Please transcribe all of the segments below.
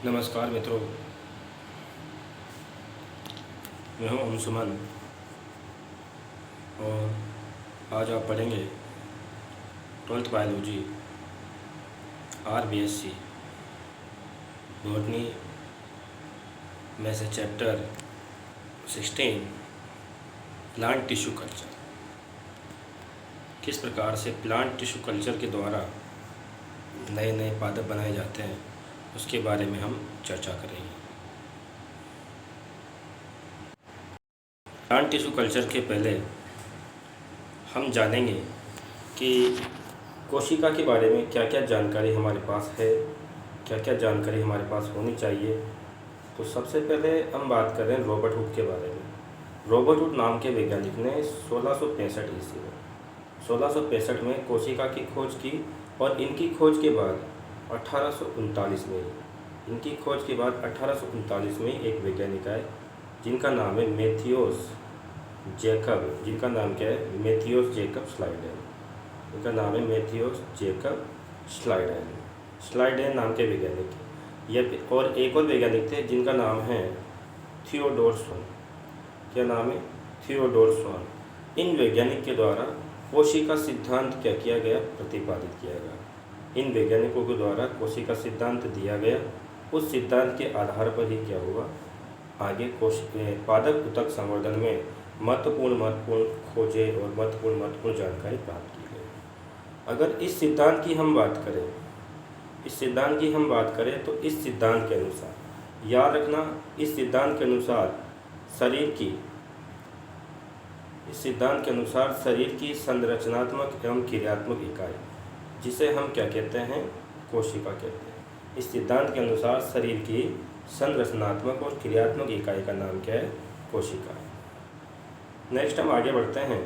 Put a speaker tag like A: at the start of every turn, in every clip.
A: नमस्कार मित्रों, मैं हूं अंशुमन और आज आप पढ़ेंगे 12th बायोलॉजी RBSc बॉटनी में से चैप्टर 16 प्लांट टिश्यू कल्चर। किस प्रकार से प्लांट टिश्यू कल्चर के द्वारा नए नए पादप बनाए जाते हैं उसके बारे में हम चर्चा करेंगे। प्लांट टिश्यू कल्चर के पहले हम जानेंगे कि कोशिका के बारे में क्या क्या जानकारी हमारे पास है, क्या क्या जानकारी हमारे पास होनी चाहिए। तो सबसे पहले हम बात करें रॉबर्ट हुक के बारे में। रॉबर्ट हुक नाम के वैज्ञानिक ने 1665 ईस्वी में 1665 में कोशिका की खोज की और इनकी खोज के बाद 1839 में एक वैज्ञानिक आए जिनका नाम है मैथियोस जैकब। जिनका नाम क्या है? मैथियोस जैकब स्लाइडेन। इनका नाम है मैथियोस जैकब स्लाइडेन नाम के वैज्ञानिक। यह और एक और वैज्ञानिक थे जिनका नाम है थियोडोर स्वान। क्या नाम है? थियोडोर स्वान। इन वैज्ञानिक के द्वारा कोशिका सिद्धांत क्या किया गया? प्रतिपादित किया गया। इन वैज्ञानिकों के द्वारा कोशिका सिद्धांत दिया गया। उस सिद्धांत के आधार पर ही क्या हुआ, आगे पादप उत्तक संवर्धन में महत्वपूर्ण खोजें और महत्वपूर्ण जानकारी प्राप्त की गई। अगर इस सिद्धांत की हम बात करें तो इस सिद्धांत के अनुसार याद रखना, इस सिद्धांत के अनुसार शरीर की संरचनात्मक एवं क्रियात्मक इकाई, जिसे हम क्या कहते हैं? कोशिका कहते हैं। इस सिद्धांत के अनुसार शरीर की संरचनात्मक और क्रियात्मक इकाई का नाम क्या है? कोशिका है। नेक्स्ट हम आगे बढ़ते हैं।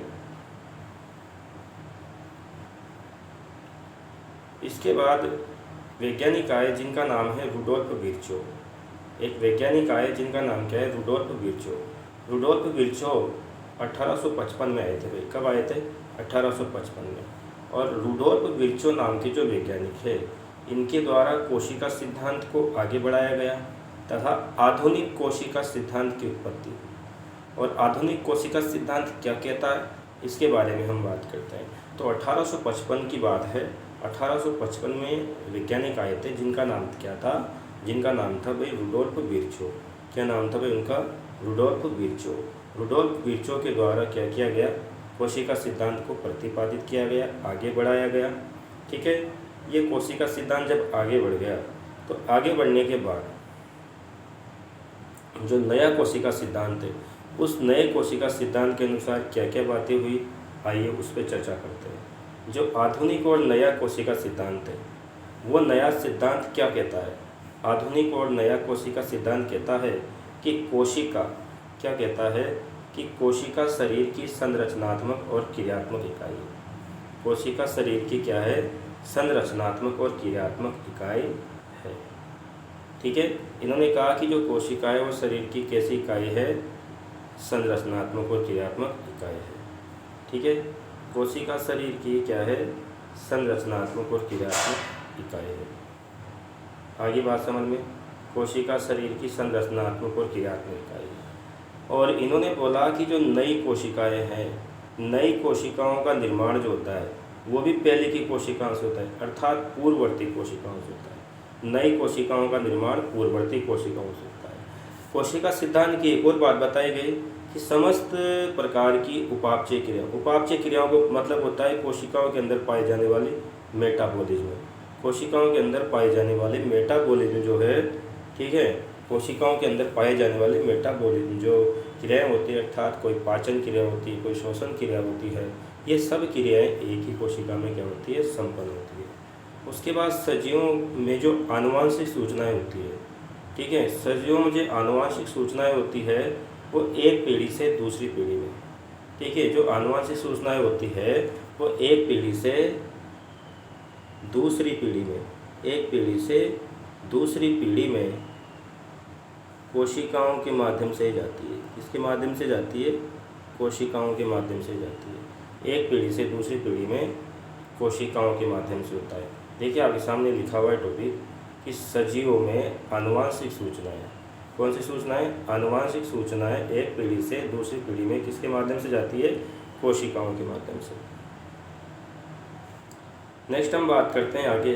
A: इसके बाद वैज्ञानिक आए जिनका नाम है रुडोल्फ विर्चो। एक वैज्ञानिक आए जिनका नाम क्या है? रुडोल्फ विर्चो 1855 में आए थे। कब आए थे? 1855 में। और रुडोल्फ विर्चो नाम के जो वैज्ञानिक है, इनके द्वारा कोशिका सिद्धांत को आगे बढ़ाया गया तथा आधुनिक कोशिका सिद्धांत की उत्पत्ति। और आधुनिक कोशिका सिद्धांत क्या कहता है, इसके बारे में हम बात करते हैं। तो 1855 की बात है। 1855 में वैज्ञानिक आए थे जिनका नाम क्या था? जिनका नाम था भाई रुडोल्फ विर्चो। क्या नाम था भाई उनका? रुडोल्फ विर्चो के द्वारा क्या किया गया? कोशिका सिद्धांत को प्रतिपादित किया गया, आगे बढ़ाया गया। ठीक है। ये कोशिका सिद्धांत जब आगे बढ़ गया तो आगे बढ़ने के बाद जो नया कोशिका सिद्धांत है, उस नए कोशिका सिद्धांत के अनुसार क्या क्या बातें हुई, आइए उस पर चर्चा करते हैं। जो आधुनिक और नया कोशिका सिद्धांत है, वो नया सिद्धांत क्या कहता है? आधुनिक और नया कोशिका सिद्धांत कहता है कि कोशिका क्या कहता है कि कोशिका शरीर की संरचनात्मक और क्रियात्मक इकाई है। कोशिका शरीर की क्या है? संरचनात्मक और क्रियात्मक इकाई है। ठीक है। इन्होंने कहा कि जो कोशिका है वो शरीर की कैसी इकाई है? संरचनात्मक और क्रियात्मक इकाई है। ठीक है। कोशिका शरीर की क्या है? संरचनात्मक और क्रियात्मक इकाई है। आगे बात समझ में। कोशिका शरीर की संरचनात्मक और क्रियात्मक इकाई है। और इन्होंने बोला कि जो नई कोशिकाएं हैं, नई कोशिकाओं का निर्माण जो होता है वो भी पहले की कोशिकाओं से होता है, अर्थात पूर्ववर्ती कोशिकाओं से होता है। नई कोशिकाओं का निर्माण पूर्ववर्ती कोशिकाओं से होता है। कोशिका सिद्धांत की एक और बात बताई गई कि समस्त प्रकार की उपापचय क्रियाओं को मतलब होता है कोशिकाओं के अंदर पाए जाने वाली मेटाबॉलिज्म। कोशिकाओं के अंदर पाए जाने वाले मेटाबॉलिज्म जो है, ठीक है, कोशिकाओं के अंदर पाए जाने वाले मेटाबॉलिज्म जो क्रियाएं होती है, अर्थात कोई पाचन क्रिया होती है, कोई श्वसन क्रिया होती है, ये सब क्रियाएं एक ही कोशिका में क्या होती है? संपन्न होती है। उसके बाद सजीवों में जो आनुवांशिक सूचनाएं होती है, ठीक है, सजीवों में जो आनुवांशिक सूचनाएं होती है वो एक पीढ़ी से दूसरी पीढ़ी में, ठीक है, जो आनुवांशिक सूचनाएं होती है वो एक पीढ़ी से दूसरी पीढ़ी में कोशिकाओं के माध्यम से जाती है। किसके माध्यम से जाती है? कोशिकाओं के माध्यम से जाती है। एक पीढ़ी से दूसरी पीढ़ी में कोशिकाओं के माध्यम से होता है। देखिए आपके सामने लिखा हुआ है टॉपिक कि सजीवों में आनुवांशिक सूचनाएं, कौन सी सूचनाएं? आनुवांशिक सूचनाएं एक पीढ़ी से दूसरी पीढ़ी में किसके माध्यम से जाती है? कोशिकाओं के माध्यम से। नेक्स्ट हम बात करते हैं आगे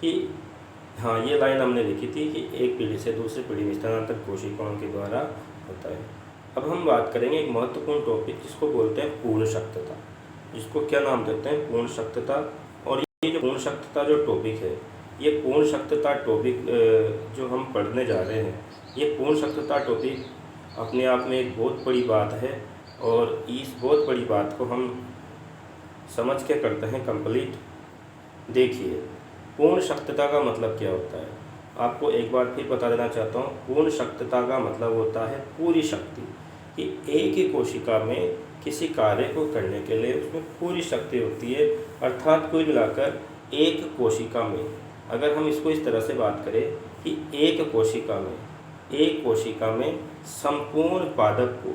A: कि हाँ, ये लाइन हमने लिखी थी कि एक पीढ़ी से दूसरी पीढ़ी में स्थानांतरण कोशिकाओं के द्वारा होता है। अब हम बात करेंगे एक महत्वपूर्ण टॉपिक जिसको बोलते हैं पूर्ण शक्तता, जिसको क्या नाम देते हैं? पूर्ण शक्तता। और ये जो पूर्ण शक्तता जो टॉपिक है, ये पूर्ण शक्तता टॉपिक जो हम पढ़ने जा रहे हैं, ये पूर्ण शक्तता टॉपिक अपने आप में एक बहुत बड़ी बात है। और इस बहुत बड़ी बात को हम समझ के करते हैं कंप्लीट। देखिए, पूर्ण शक्तता का मतलब क्या होता है, आपको एक बार फिर बता देना चाहता हूँ। पूर्ण शक्तता का मतलब होता है पूरी शक्ति, कि एक ही कोशिका में किसी कार्य को करने के लिए उसमें पूरी शक्ति होती है। अर्थात कुल मिलाकर एक कोशिका में, अगर हम इसको इस तरह से बात करें कि एक कोशिका में संपूर्ण पादप को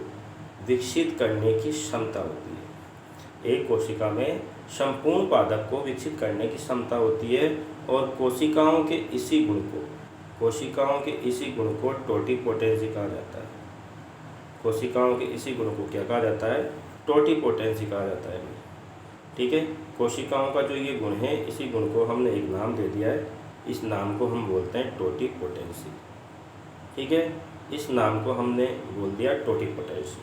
A: विकसित करने की क्षमता होती है। एक कोशिका में संपूर्ण पादप को विकसित करने की क्षमता होती है। और कोशिकाओं के इसी गुण को टोटिपोटेंसी कहा जाता है। कोशिकाओं के इसी गुण को क्या कहा जाता है? टोटिपोटेंसी कहा जाता है। ठीक है, कोशिकाओं का जो ये गुण है, इसी गुण को हमने एक नाम दे दिया है। इस नाम को हम बोलते हैं टोटिपोटेंसी। ठीक है, इस नाम को हमने बोल दिया टोटिपोटेंसी।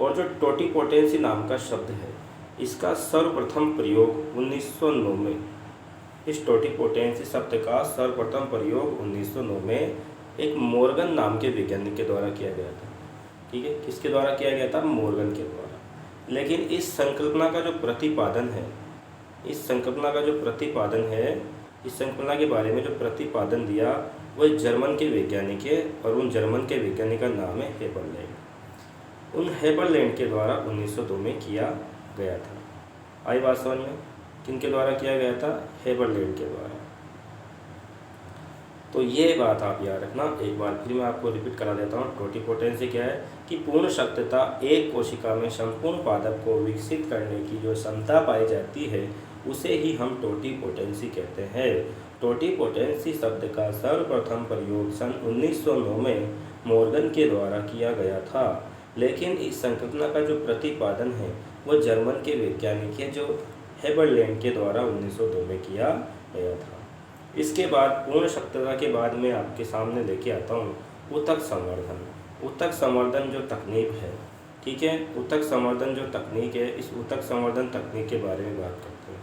A: और जो टोटिपोटेंसी नाम का शब्द है, इसका सर्वप्रथम प्रयोग 1909 में, इस टोटिपोटेंसी शब्द का सर्वप्रथम प्रयोग 1909 में एक मॉर्गन नाम के वैज्ञानिक के द्वारा किया गया था। ठीक है, किसके द्वारा किया गया था? मॉर्गन के द्वारा। लेकिन इस संकल्पना का जो प्रतिपादन है, इस संकल्पना के बारे में जो प्रतिपादन दिया, वह जर्मन के वैज्ञानिक है। और उन जर्मन के वैज्ञानिक का नाम है हेबरलैंड। उन हेबरलैंड के द्वारा 1902 में किया गया था। आई बात समझ में? किनके द्वारा किया गया था? हेबरलैंड के द्वारा। तो ये बात आप याद रखना। एक बार फिर मैं आपको रिपीट करा देता हूँ। टोटिपोटेंसी क्या है? कि पूर्ण शक्तता एक कोशिका में संपूर्ण पादप को विकसित करने की जो क्षमता पाई जाती है, उसे ही हम टोटिपोटेंसी कहते हैं। टोटिपोटेंसी शब्द का सर्वप्रथम प्रयोग सन 1909 में मॉर्गन के द्वारा किया गया था। लेकिन इस संकल्पना का जो प्रतिपादन है, वो जर्मन के वैज्ञानिक है, जो हेबरलैंड के द्वारा 1902 में किया गया था। इसके बाद पूर्ण शक्तता के बाद मैं आपके सामने लेके आता हूँ ऊतक संवर्धन। ऊतक संवर्धन जो तकनीक है, ठीक है, ऊतक संवर्धन जो तकनीक है, इस ऊतक संवर्धन तकनीक के बारे में बात करते हैं।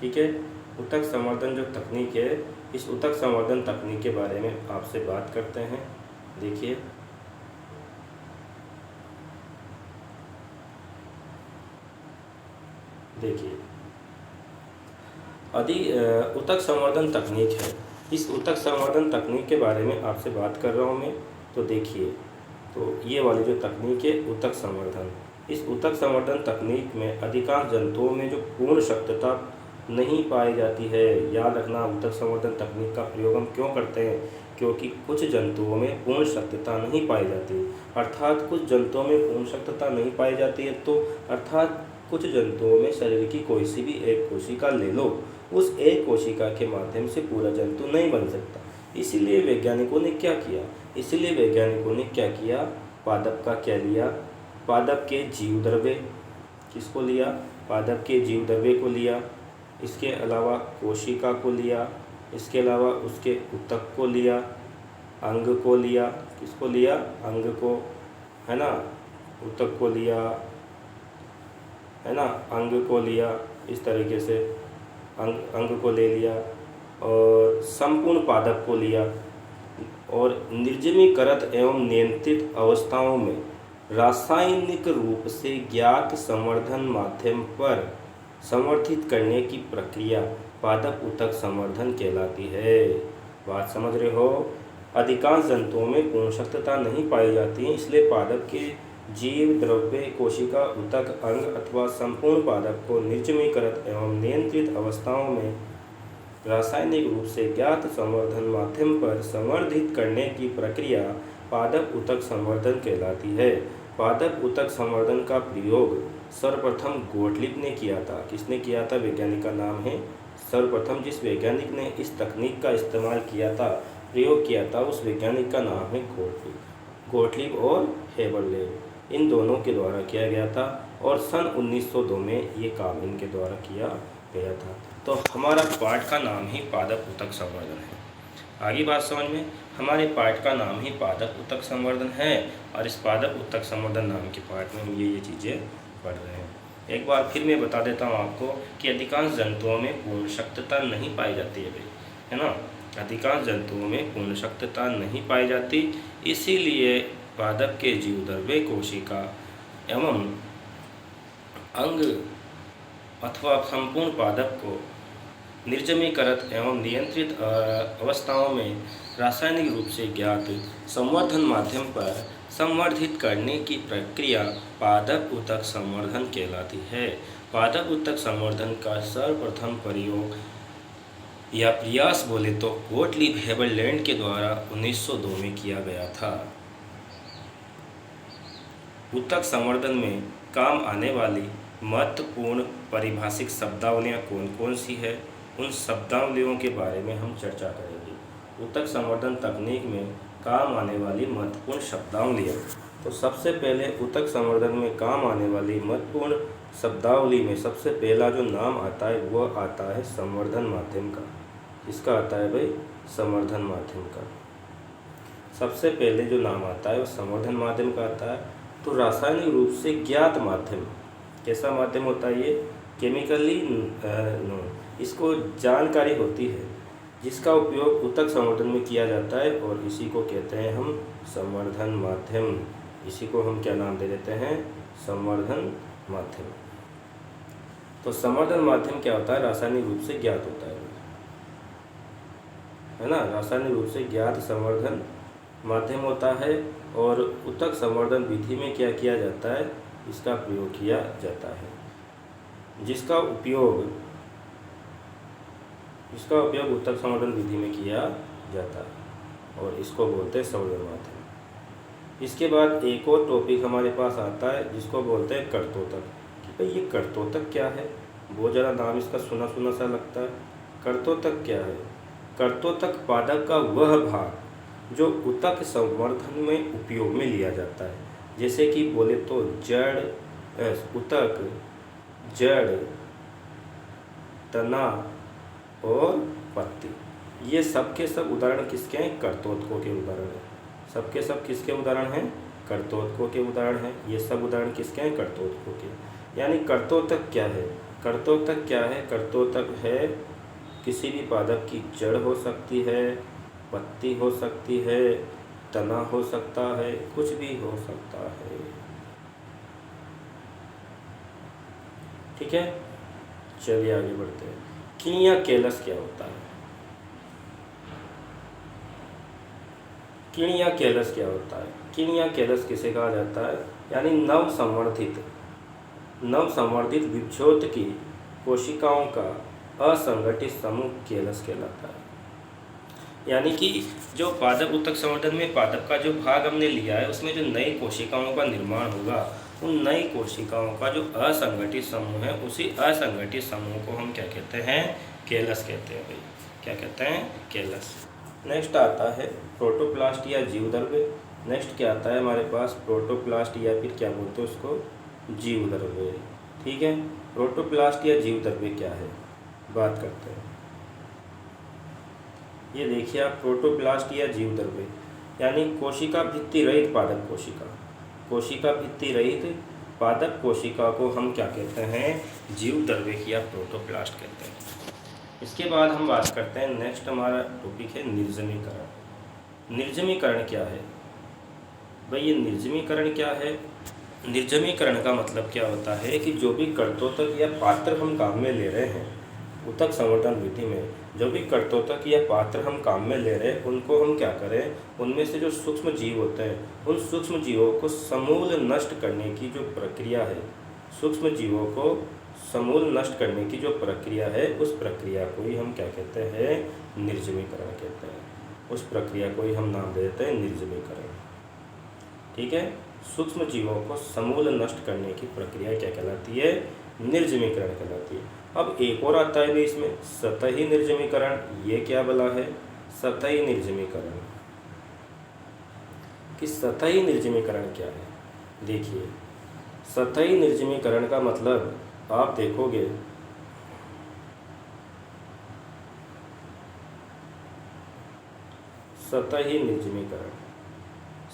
A: ठीक है, ऊतक संवर्धन जो तकनीक है, इस ऊतक संवर्धन तकनीक के बारे में आपसे बात करते हैं। देखिए, ऊतक संवर्धन तकनीक है। इस ऊतक संवर्धन तकनीक के बारे में आपसे बात कर रहा हूँ मैं। तो देखिए, तो ये वाली जो तकनीक है ऊतक संवर्धन, इस ऊतक संवर्धन तकनीक में अधिकांश जंतुओं में जो पूर्ण शक्तता नहीं पाई जाती है। याद रखना, ऊतक संवर्धन तकनीक का प्रयोग हम क्यों करते हैं? क्योंकि कुछ जंतुओं में पूर्ण शक्तता नहीं पाई जाती। अर्थात कुछ जंतुओं में पूर्ण शक्तता नहीं पाई जाती है, तो अर्थात कुछ जंतुओं में शरीर की कोई सी भी एक कोशिका ले लो, उस एक कोशिका के माध्यम से पूरा जंतु नहीं बन सकता। इसीलिए वैज्ञानिकों ने क्या किया? पादप का क्या लिया? पादप के जीव द्रव्य, किसको लिया? पादप के जीव द्रव्य को लिया। इसके अलावा कोशिका को लिया। इसके अलावा उसके ऊतक को लिया, अंग को लिया। किसको लिया? अंग को, है ना, ऊतक को लिया, है ना, अंग को लिया। इस तरीके से अंग को ले लिया और संपूर्ण पादप को लिया। और निर्जमीकृत एवं नियंत्रित अवस्थाओं में रासायनिक रूप से ज्ञात संवर्धन माध्यम पर संवर्धित करने की प्रक्रिया पादप ऊतक संवर्धन कहलाती है। बात समझ रहे हो? अधिकांश जंतुओं में पूर्ण शक्तता नहीं पाई जाती है, इसलिए पादप के जीव द्रव्य, कोशिका, ऊतक, अंग अथवा संपूर्ण पादप को निर्जमीकृत एवं नियंत्रित अवस्थाओं में रासायनिक रूप से ज्ञात संवर्धन माध्यम पर संवर्धित करने की प्रक्रिया पादप ऊतक संवर्धन कहलाती है। पादप ऊतक संवर्धन का प्रयोग सर्वप्रथम गोटलिब ने किया था। किसने किया था? वैज्ञानिक का नाम है सर्वप्रथम जिस वैज्ञानिक ने इस तकनीक का इस्तेमाल किया था, प्रयोग किया था, उस वैज्ञानिक का नाम है गोटलीब और हेबरलेब। इन दोनों के द्वारा किया गया था और सन 1902 में ये काम इनके द्वारा किया गया था। तो हमारा पाठ का नाम ही पादप ऊतक संवर्धन है। आगे बात समझ में, हमारे पाठ का नाम ही पादप ऊतक संवर्धन है और इस पादप ऊतक संवर्धन नाम के पाठ में हम ये चीज़ें पढ़ रहे हैं। एक बार फिर मैं बता देता हूँ आपको कि अधिकांश जंतुओं में पूर्ण शक्तता नहीं पाई जाती है भाई, है ना। अधिकांश जंतुओं में पूर्ण शक्तता नहीं पाई जाती, इसीलिए पादप के जीवद्रव्य कोशिका एवं अंग अथवा संपूर्ण पादप को निर्जमीकृत एवं नियंत्रित अवस्थाओं में रासायनिक रूप से ज्ञात संवर्धन माध्यम पर संवर्धित करने की प्रक्रिया पादप ऊतक संवर्धन कहलाती है। पादप ऊतक संवर्धन का सर्वप्रथम प्रयोग या प्रयास बोले तो गोटलीब हेबरलैंड के द्वारा 1902 में किया गया था। ऊतक संवर्धन में काम आने वाली महत्वपूर्ण पारिभाषिक शब्दावलियाँ कौन कौन सी है, उन शब्दावलियों के बारे में हम चर्चा करेंगे। ऊतक संवर्धन तकनीक में काम आने वाली महत्वपूर्ण शब्दावलियाँ। तो सबसे पहले ऊतक संवर्धन में काम आने वाली महत्वपूर्ण शब्दावली में सबसे पहला जो नाम आता है वो आता है संवर्धन माध्यम का। किसका आता है भाई? संवर्धन माध्यम का। सबसे पहले जो नाम आता है वो संवर्धन माध्यम का आता है। तो रासायनिक रूप से ज्ञात माध्यम, कैसा माध्यम होता है ये? केमिकली इसको जानकारी होती है जिसका उपयोग ऊतक संवर्धन में किया जाता है और इसी को कहते हैं हम संवर्धन माध्यम। इसी को हम क्या नाम दे देते हैं? संवर्धन माध्यम। तो संवर्धन माध्यम क्या होता है? रासायनिक रूप से ज्ञात होता है ना। रासायनिक रूप से ज्ञात संवर्धन माध्यम होता है और ऊतक संवर्धन विधि में क्या किया जाता है? इसका प्रयोग किया जाता है, जिसका उपयोग ऊतक संवर्धन विधि में किया जाता है और इसको बोलते हैं संवर्धन माध्यम। इसके बाद एक और टॉपिक हमारे पास आता है जिसको बोलते हैं कर्तोतक। कि भाई ये कर्तोतक क्या है? बहुत ज़्यादा नाम इसका सुना सुना सा लगता है। कर्तोतक क्या है? कर्तोतक पादप का वह भाग जो ऊतक संवर्धन में उपयोग में लिया जाता है। जैसे कि बोले तो ऊतक, जड़, तना और पत्ती, ये सब के सब उदाहरण किसके हैं? कर्तोतकों के उदाहरण हैं। सबके सब किसके उदाहरण हैं? कर्तोतकों के उदाहरण हैं। ये सब उदाहरण किसके हैं? कर्तोतकों के। यानी कर्तोतक क्या है? कर्तोतक क्या है? कर्तोतक है किसी भी पादप की जड़ हो सकती है, पत्ती हो सकती है, तना हो सकता है, कुछ भी हो सकता है। ठीक है, चलिए आगे बढ़ते हैं। किनिया कैलस क्या होता है? किनिया कैलस क्या होता है? किनिया कैलस किसे कहा जाता है? यानी नवसंवर्धित विभ्जोत की कोशिकाओं का असंगठित समूह कैलस कहलाता है। यानी कि जो पादप ऊतक संवर्धन में पादप का जो भाग हमने लिया है उसमें जो नई कोशिकाओं का निर्माण होगा, उन नई कोशिकाओं का जो असंगठित समूह है, उसी असंगठित समूह को हम क्या कहते हैं? कैलस कहते हैं भाई। क्या कहते हैं? कैलस। नेक्स्ट आता है प्रोटोप्लास्ट या जीवद्रव्य। नेक्स्ट क्या आता है हमारे पास? प्रोटोप्लास्ट या फिर क्या बोलते हैं उसको? जीवद्रव्य। ठीक है, प्रोटोप्लास्ट या जीवद्रव्य क्या है, बात करते हैं। ये देखिए आप, प्रोटोप्लास्ट या जीवद्रव्य यानी कोशिका भित्ति रहित पादप कोशिका। कोशिका भित्ति रहित पादप कोशिका को हम क्या कहते हैं? जीवद्रव्य या प्रोटोप्लास्ट कहते हैं। इसके बाद हम बात करते हैं, नेक्स्ट हमारा टॉपिक है निर्जमीकरण। निर्जमीकरण क्या है भाई? ये निर्जमीकरण क्या है? निर्जमीकरण का मतलब क्या होता है कि जो भी कर्तोतक या पात्र हम काम में ले रहे हैं ऊतक संवर्धन विधि में, जो भी कर्तोतक या पात्र हम काम में ले रहे हैं उनको हम क्या करें? उनमें से जो सूक्ष्म जीव होते हैं उन सूक्ष्म जीवों को समूल नष्ट करने की जो प्रक्रिया है, सूक्ष्म जीवों को समूल नष्ट करने की जो प्रक्रिया है, उस प्रक्रिया को ही हम क्या कहते हैं? निर्जमीकरण कहते हैं। उस प्रक्रिया को ही हम नाम दे देते हैं निर्जमीकरण। ठीक है, सूक्ष्म जीवों को समूल नष्ट करने की प्रक्रिया क्या कहलाती है? निर्जमीकरण कहलाती है। अब एक और आता है भी इसमें, सतही निर्जमीकरण। ये क्या बला है? सतही निर्जमीकरण। कि सतही निर्जमीकरण क्या है? देखिए, सतही निर्जमीकरण का मतलब आप देखोगे सतही निर्जमीकरण।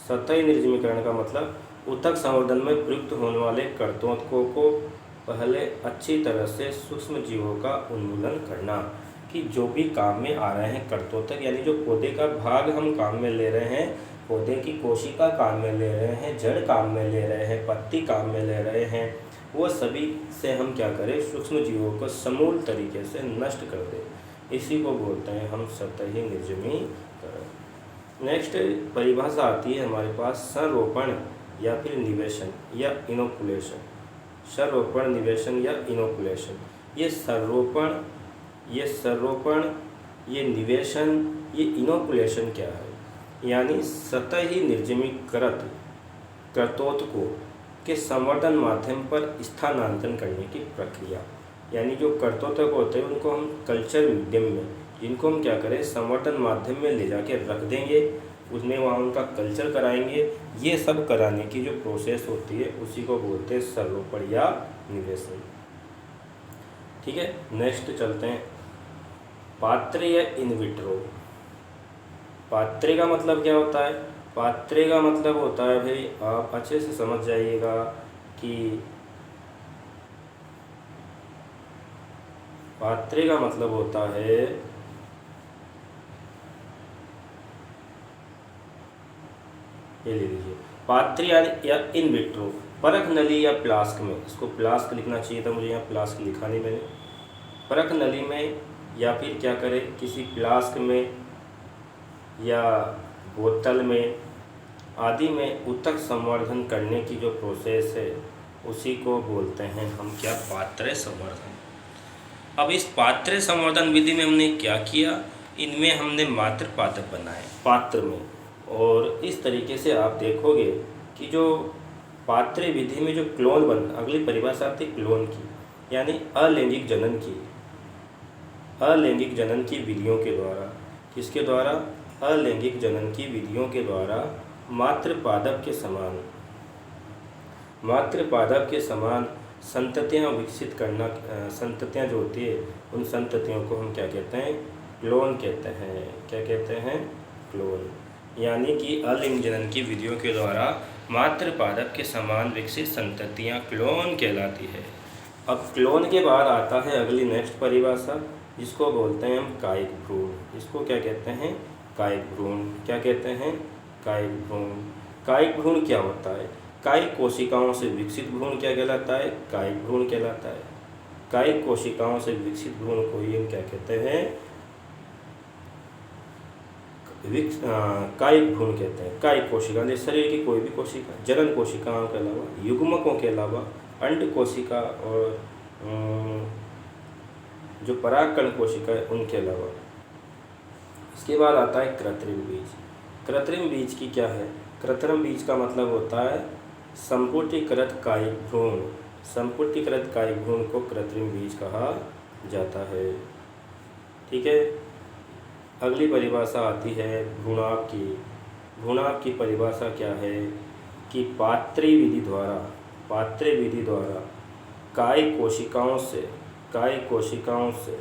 A: सतही निर्जमीकरण का मतलब ऊतक संवर्धन में प्रयुक्त होने वाले कर्तों को पहले अच्छी तरह से सूक्ष्म जीवों का उन्मूलन करना। कि जो भी काम में आ रहे हैं कर्तोतक, यानी जो पौधे का भाग हम काम में ले रहे हैं, पौधे की कोशिका काम में ले रहे हैं, जड़ काम में ले रहे हैं, पत्ती काम में ले रहे हैं, वो सभी से हम क्या करें? सूक्ष्म जीवों को समूल तरीके से नष्ट कर दें। इसी को बोलते हैं हम सतही निर्जमीकरण। नेक्स्ट परिभाषा आती है हमारे पास संरोपण या फिर निवेशन या इनोकुलेशन। संरोपण, निवेशन या इनोकुलेशन। ये संरोपण, ये निवेशन, ये इनोकुलेशन क्या है? यानी सतही निर्जमीकृत कर्तोतकों के संवर्धन माध्यम पर स्थानांतरण करने की प्रक्रिया। यानी जो कर्तोतक होते हैं उनको हम कल्चर मीडियम में, जिनको हम क्या करें? संवर्धन माध्यम में ले जाके रख देंगे, उसमें वहाँ उनका कल्चर कराएंगे। ये सब कराने की जो प्रोसेस होती है उसी को बोलते हैं संरोपण या निवेशन। ठीक है, नेक्स्ट चलते हैं पात्रे या इन विट्रो। पात्रे का मतलब क्या होता है? पात्रे का मतलब होता है भाई, आप अच्छे से समझ जाइएगा कि पात्रे का मतलब होता है ये ले लीजिए, पात्र या इन विट्रो, परख नली या फ्लास्क में। इसको फ्लास्क लिखना चाहिए था मुझे, यहाँ फ्लास्क लिखा नहीं मैंने। परख नली में या फिर क्या करें, किसी फ्लास्क में या बोतल में आदि में ऊतक संवर्धन करने की जो प्रोसेस है उसी को बोलते हैं हम क्या? पात्रे संवर्धन। अब इस पात्रे संवर्धन विधि में हमने क्या किया? इनमें हमने मात्र पादप बनाए पात्र में। और इस तरीके से आप देखोगे कि जो पात्रे विधि में जो क्लोन बन, अगली परिभाषा आती है क्लोन की, यानी अलैंगिक जनन की। अलैंगिक जनन की विधियों के द्वारा, किसके द्वारा? अलैंगिक जनन की विधियों के द्वारा मात्र पादप के समान संततियाँ विकसित करना। संततियाँ जो होती है उन संततियों को हम क्या कहते हैं? क्लोन कहते हैं। क्या कहते हैं? क्लोन। यानी कि अलैंगिक जनन की विधियों के द्वारा मात्र पादप के समान विकसित संततियाँ क्लोन कहलाती है। अब क्लोन के बाद आता है अगली नेक्स्ट परिभाषा, जिसको बोलते हैं हम कायिक भ्रूण। इसको क्या कहते हैं? कायिक भ्रूण। क्या कहते हैं? कायिक भ्रूण। कायिक भ्रूण क्या होता है? कायिक कोशिकाओं से विकसित भ्रूण क्या कहलाता है? कायिक भ्रूण कहलाता है। कायिक कोशिकाओं से विकसित भ्रूण को ही हम क्या कहते हैं? कायिक भ्रूण कहते हैं। कायिक कोशिका जैसे शरीर की कोई भी कोशिका, जनन कोशिकाओं के अलावा, युग्मकों के अलावा, अंड कोशिका और जो परागकण कोशिका है उनके अलावा। इसके बाद आता है कृत्रिम बीज। कृत्रिम बीज की क्या है? कृत्रिम बीज का मतलब होता है संपुटीकृत कायिक भ्रूण। संपुटीकृत कायिक भ्रूण को कृत्रिम बीज कहा जाता है। ठीक है, अगली परिभाषा आती है भ्रूणाभ की। भ्रूणाभ की परिभाषा क्या है? कि पात्रे विधि द्वारा कायिक कोशिकाओं से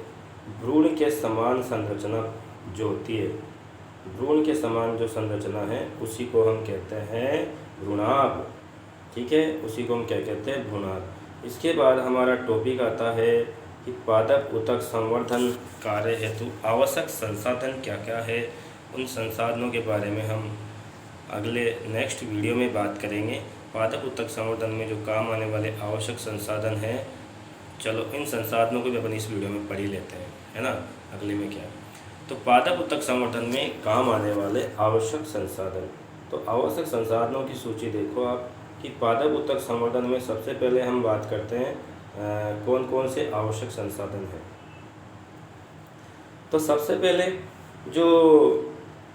A: भ्रूण के समान संरचना जो होती है, भ्रूण के समान जो संरचना है उसी को हम कहते हैं भ्रूणाभ। ठीक है, उसी को हम क्या कहते हैं? भ्रूणाभ। इसके बाद हमारा टॉपिक आता है कि पादप ऊतक संवर्धन कार्य हेतु आवश्यक संसाधन क्या क्या है। उन संसाधनों के बारे में हम अगले नेक्स्ट वीडियो में बात करेंगे। पादप ऊतक संवर्धन में जो काम आने वाले आवश्यक संसाधन हैं, चलो इन संसाधनों को भी अपन इस वीडियो में पढ़ ही लेते हैं, है ना। अगले में क्या, तो पादप ऊतक संवर्धन में काम आने वाले आवश्यक संसाधन। तो आवश्यक संसाधनों की सूची देखो आप कि पादप ऊतक संवर्धन में सबसे पहले हम बात करते हैं कौन कौन से आवश्यक संसाधन हैं। तो सबसे पहले जो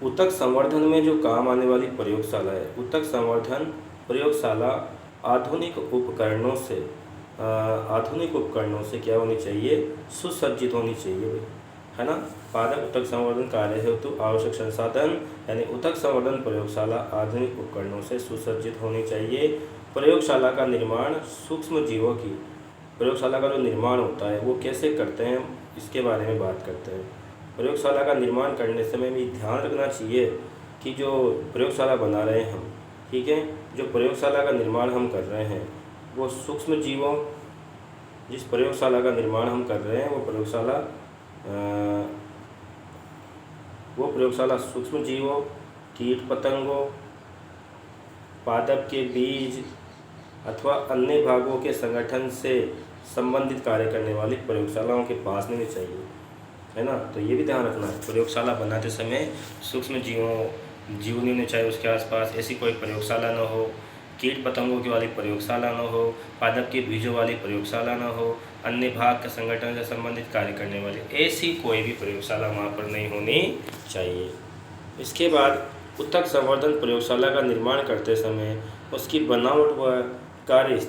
A: ऊतक संवर्धन में जो काम आने वाली प्रयोगशाला है, ऊतक संवर्धन प्रयोगशाला आधुनिक उपकरणों से आधुनिक उपकरणों से क्या होनी चाहिए, सुसज्जित होनी चाहिए भाई, है ना। पादप ऊतक संवर्धन कार्य हेतु आवश्यक संसाधन यानी ऊतक संवर्धन प्रयोगशाला आधुनिक उपकरणों से सुसज्जित होनी चाहिए। प्रयोगशाला का निर्माण सूक्ष्म जीवों की, प्रयोगशाला का जो निर्माण होता है वो कैसे करते हैं इसके बारे में बात करते हैं। प्रयोगशाला का निर्माण करने समय भी ध्यान रखना चाहिए कि जो प्रयोगशाला बना रहे हैं हम, ठीक है, जो प्रयोगशाला का निर्माण हम कर रहे हैं वो सूक्ष्म जीवों, जिस प्रयोगशाला का निर्माण हम कर रहे हैं वो प्रयोगशाला सूक्ष्म जीवों, कीट पतंगों, पादप के बीज अथवा अन्य भागों के संगठन से संबंधित कार्य करने वाली प्रयोगशालाओं के पास नहीं चाहिए, है ना। तो ये भी ध्यान रखना है, प्रयोगशाला बनाते समय सूक्ष्म जीव नहीं होने चाहिए उसके आसपास, ऐसी कोई प्रयोगशाला न हो, कीट पतंगों की वाली प्रयोगशाला न हो, पादप के बीजों वाली प्रयोगशाला न हो, अन्य भाग के संगठन से संबंधित कार्य करने वाली ऐसी कोई भी प्रयोगशाला वहाँ पर नहीं होनी चाहिए। इसके बाद ऊतक संवर्धन प्रयोगशाला का निर्माण करते समय उसकी बनावट व कार्य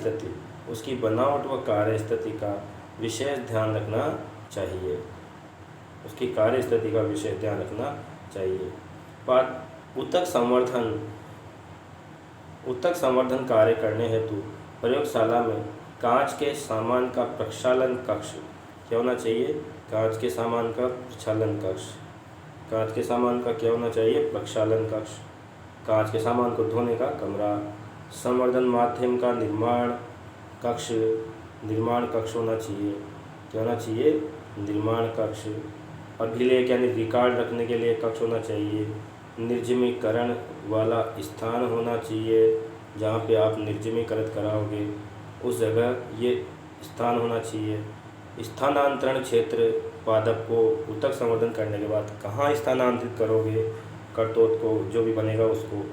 A: स्थिति का विशेष ध्यान रखना चाहिए, उसकी कार्य स्थिति का विशेष ध्यान रखना चाहिए। ऊतक संवर्धन कार्य करने हेतु प्रयोगशाला में कांच के सामान का प्रक्षालन कक्ष क्या होना चाहिए, कांच के सामान का प्रक्षालन कक्ष, कांच के सामान का क्या होना चाहिए, प्रक्षालन कक्ष, कांच के सामान को धोने का कमरा, संवर्धन माध्यम का निर्माण कक्ष होना चाहिए, क्या होना चाहिए, निर्माण कक्ष, अभिलेख यानी रिकॉर्ड रखने के लिए कक्ष होना चाहिए, निर्जमीकरण वाला स्थान होना चाहिए, जहाँ पे आप निर्जमीकरण कराओगे उस जगह ये स्थान होना चाहिए। स्थानांतरण क्षेत्र, पादप को ऊतक संवर्धन करने के बाद कहाँ स्थानांतरित करोगे करतोत को, जो भी बनेगा उसको,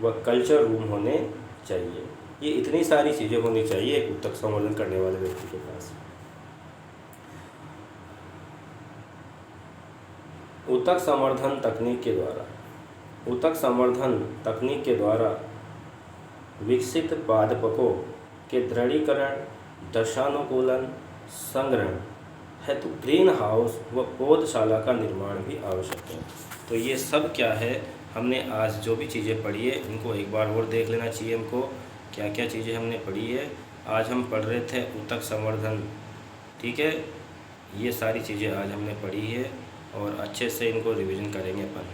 A: वह कल्चर रूम होने चाहिए। ये इतनी सारी चीज़ें होनी चाहिए एक ऊतक संवर्धन करने वाले व्यक्ति के पास। ऊतक संवर्धन तकनीक के द्वारा विकसित पादपों के दृढ़ीकरण, दशानुकूलन, संग्रहण हेतु ग्रीन हाउस व पौधशाला का निर्माण भी आवश्यक है। तो ये सब क्या है, हमने आज जो भी चीज़ें पढ़ी है इनको एक बार और देख लेना चाहिए हमको, क्या क्या चीज़ें हमने पढ़ी है। आज हम पढ़ रहे थे ऊतक संवर्धन, ठीक है, ये सारी चीज़ें आज हमने पढ़ी है और अच्छे से इनको रिवीजन करेंगे अपन।